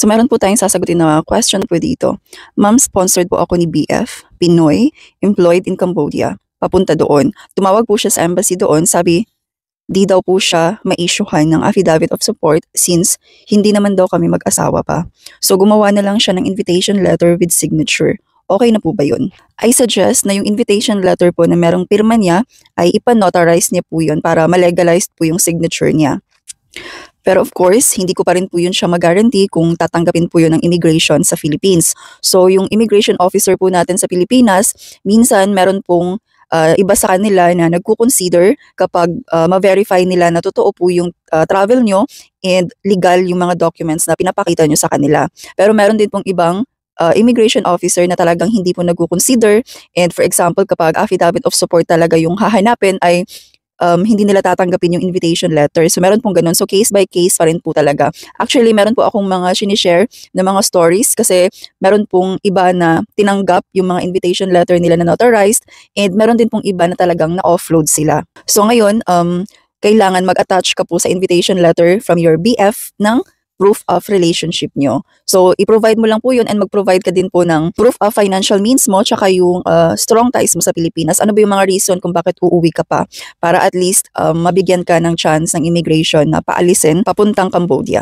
So meron po tayong sasagutin na question po dito. Ma'am, sponsored po ako ni BF, Pinoy, employed in Cambodia. Papunta doon. Tumawag po siya sa embassy doon, sabi, di daw po siya ma-issuehan ng affidavit of support since hindi naman daw kami mag-asawa pa. So gumawa na lang siya ng invitation letter with signature. Okay na po ba yun? I suggest na yung invitation letter po na merong pirma niya ay ipa-notarize niya po yun para ma-legalized po yung signature niya. Pero of course, hindi ko pa rin po yun siya mag-guarantee kung tatanggapin po yun ng immigration sa Philippines. So yung immigration officer po natin sa Pilipinas, minsan meron pong iba sa kanila na nagko-consider kapag ma-verify nila na totoo po yung travel nyo and legal yung mga documents na pinapakita nyo sa kanila. Pero meron din pong ibang immigration officer na talagang hindi po nagko-consider, and for example, kapag affidavit of support talaga yung hahanapin ay hindi nila tatanggapin yung invitation letter. So meron pong ganun. So case by case pa rin po talaga. Actually, meron po akong mga sinishare na mga stories kasi meron pong iba na tinanggap yung mga invitation letter nila na notarized, and meron din pong iba na talagang na-offload sila. So ngayon, kailangan mag-attach ka po sa invitation letter from your BF ng proof of relationship nyo. So, i-provide mo lang po yun, and mag-provide ka din po ng proof of financial means mo tsaka yung strong ties mo sa Pilipinas. Ano ba yung mga reason kung bakit uuwi ka pa? Para at least mabigyan ka ng chance ng immigration na paalisin papuntang Cambodia.